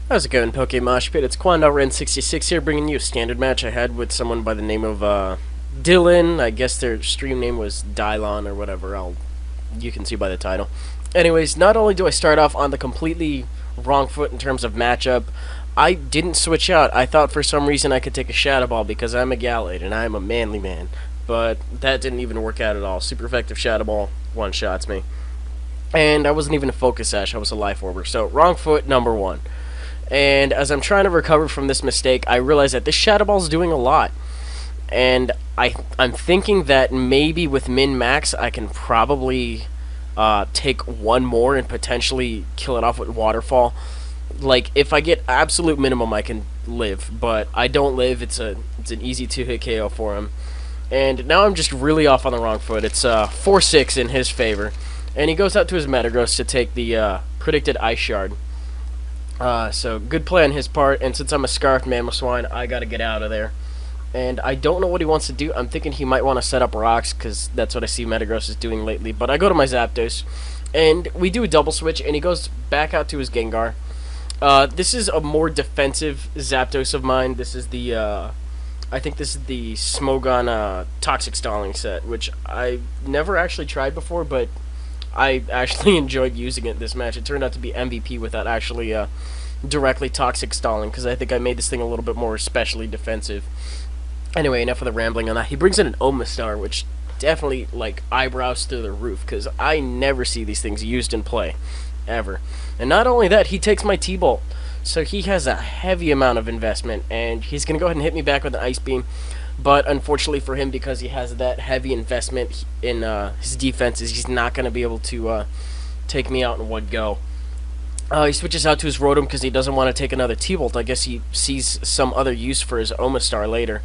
How's it going, PokeMoshPit? It's KwandaoRen66 here, bringing you a standard match I had with someone by the name of Dylan. I guess their stream name was Dyelon or whatever. You can see by the title. Anyways, not only do I start off on the completely wrong foot in terms of matchup, I didn't switch out. I thought for some reason I could take a Shadow Ball because I'm a Gallade and I'm a manly man. But that didn't even work out at all. Super effective Shadow Ball one-shots me. And I wasn't even a Focus Sash, I was a Life Orber. So, wrong foot, number one. And as I'm trying to recover from this mistake, I realize that this Shadow Ball is doing a lot. And I'm thinking that maybe with min-max, I can probably take one more and potentially kill it off with Waterfall. Like, if I get absolute minimum, I can live. But I don't live. It's an easy 2-hit KO for him. And now I'm just really off on the wrong foot. It's 4-6 in his favor. And he goes out to his Metagross to take the predicted Ice Shard. So, good play on his part, and since I'm a Scarfed Mamoswine, I gotta get out of there. And I don't know what he wants to do. I'm thinking he might want to set up rocks, because that's what I see Metagross is doing lately. But I go to my Zapdos, and we do a double switch, and he goes back out to his Gengar. This is a more defensive Zapdos of mine. This is the, I think this is the Smogon Toxic Stalling set, which I never actually tried before, but I actually enjoyed using it this match. It turned out to be MVP without actually directly toxic stalling, because I think I made this thing a little bit more especially defensive. Anyway, enough of the rambling on that. He brings in an Omastar, which definitely, like, eyebrows through the roof, because I never see these things used in play, ever. And not only that, he takes my T-Bolt, so he has a heavy amount of investment, and he's going to go ahead and hit me back with an Ice Beam. But unfortunately for him, because he has that heavy investment in his defenses, he's not going to be able to take me out in one go. He switches out to his Rotom because he doesn't want to take another T-Bolt. I guess he sees some other use for his Omastar later.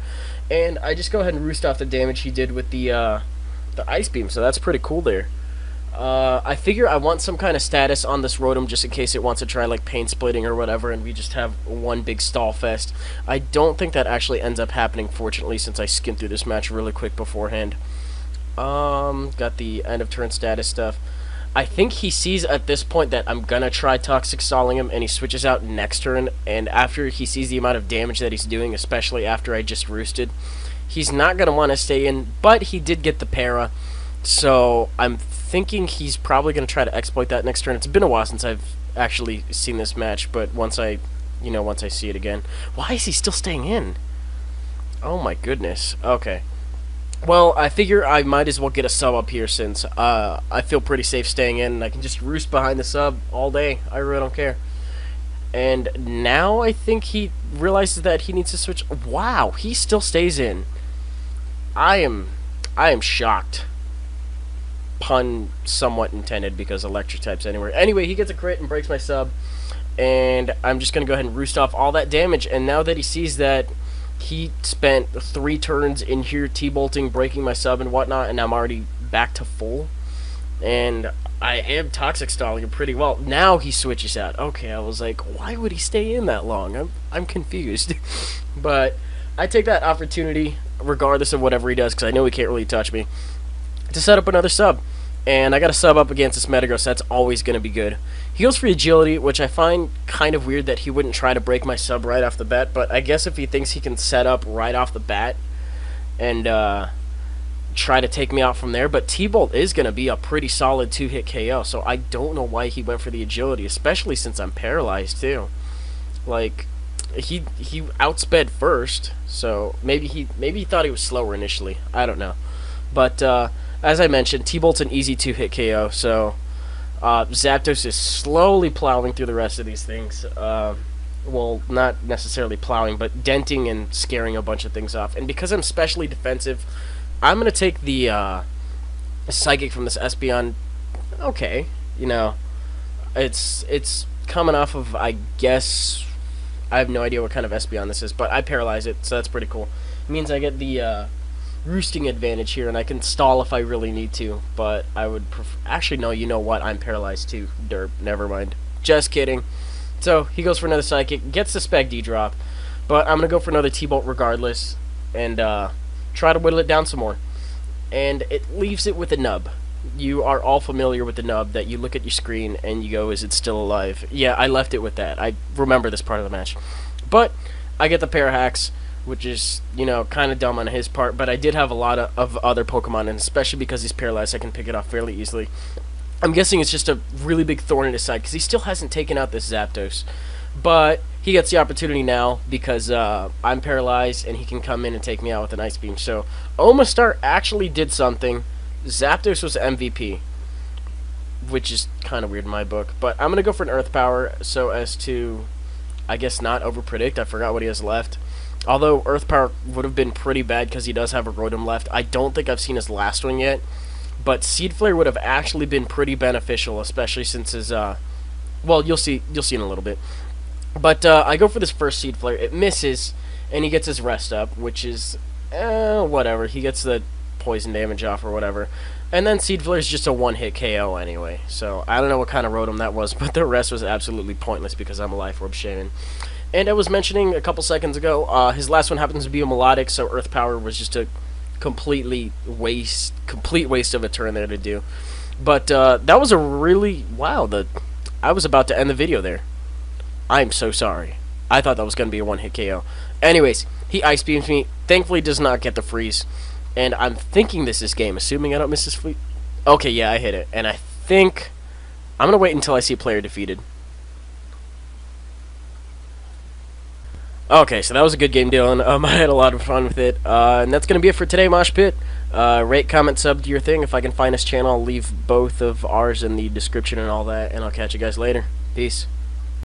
And I just go ahead and roost off the damage he did with the Ice Beam, so that's pretty cool there. I figure I want some kind of status on this Rotom just in case it wants to try like pain splitting or whatever, and we just have one big stall fest. I don't think that actually ends up happening, fortunately, since I skimmed through this match really quick beforehand. Got the end of turn status stuff. I think he sees at this point that I'm gonna try toxic stalling him, and he switches out next turn, and after he sees the amount of damage that he's doing, especially after I just roosted, he's not gonna want to stay in, but he did get the para, so I'm thinking he's probably going to try to exploit that next turn. It's been a while since I've actually seen this match, but once I see it again. Why is he still staying in? Oh my goodness. Okay. Well, I figure I might as well get a sub up here since I feel pretty safe staying in, and I can just roost behind the sub all day. I really don't care. And now I think he realizes that he needs to switch. Wow, he still stays in. I am shocked. Pun somewhat intended because electric types anywhere. Anyway, he gets a crit and breaks my sub, and I'm just gonna go ahead and roost off all that damage. And now that he sees that he spent 3 turns in here T-bolting, breaking my sub and whatnot, and I'm already back to full, and I am toxic stalling him pretty well. Now he switches out. Okay, I was like, why would he stay in that long? I'm confused. But I take that opportunity regardless of whatever he does, because I know he can't really touch me, to set up another sub. And I got a sub up against this Metagross, so that's always going to be good. He goes for Agility, which I find kind of weird that he wouldn't try to break my sub right off the bat, but I guess if he thinks he can set up right off the bat and try to take me out from there, but T-Bolt is going to be a pretty solid 2-hit KO, so I don't know why he went for the Agility, especially since I'm paralyzed too. Like, he outsped first, so maybe he thought he was slower initially. I don't know. But as I mentioned, T-Bolt's an easy 2-hit KO, so Zapdos is slowly plowing through the rest of these things. Well, not necessarily plowing, but denting and scaring a bunch of things off. And because I'm specially defensive, I'm going to take the Psychic from this Espeon. Okay, you know, it's coming off of, I guess, I have no idea what kind of Espeon this is, but I paralyze it, so that's pretty cool. It means I get the roosting advantage here, and I can stall if I really need to, but I would actually, no, you know what, I'm paralyzed too. Derp, never mind. Just kidding. So, he goes for another Psychic, gets the Spec D-drop, but I'm going to go for another T-Bolt regardless, and try to whittle it down some more. And it leaves it with a nub. you are all familiar with the nub that you look at your screen and you go, is it still alive? Yeah, I left it with that. I remember this part of the match. But I get the pair hacks, which is, you know, kind of dumb on his part, but I did have a lot of other Pokemon, and especially because he's paralyzed, I can pick it off fairly easily. I'm guessing it's just a really big thorn in his side, because he still hasn't taken out this Zapdos. But he gets the opportunity now, because I'm paralyzed, and he can come in and take me out with an Ice Beam. So, Omastar actually did something. Zapdos was MVP, which is kind of weird in my book. But I'm going to go for an Earth Power, so as to, I guess, not overpredict. I forgot what he has left. Although Earth Power would have been pretty bad because he does have a Rotom left. I don't think I've seen his last one yet. But Seed Flare would have actually been pretty beneficial, especially since his, well, you'll see in a little bit. But I go for this first Seed Flare. It misses, and he gets his rest up, which is, whatever. He gets the poison damage off or whatever. And then Seed Flare is just a one-hit KO anyway. So I don't know what kind of Rotom that was, but the rest was absolutely pointless because I'm a Life Orb Shaman. And I was mentioning a couple seconds ago, his last one happens to be a Melodic, so Earth Power was just a complete waste of a turn there to do. But that was a really, wow, I was about to end the video there. I'm so sorry. I thought that was going to be a one-hit KO. Anyways, he Ice Beams me, thankfully does not get the freeze. And I'm thinking this is game, assuming I don't miss this fleet. Okay, yeah, I hit it. And I think I'm going to wait until I see player defeated. Okay, so that was a good game, Dylan. I had a lot of fun with it. And that's going to be it for today, Mosh Pit. Rate, comment, sub, do your thing. If I can find this channel, I'll leave both of ours in the description and all that. And I'll catch you guys later. Peace.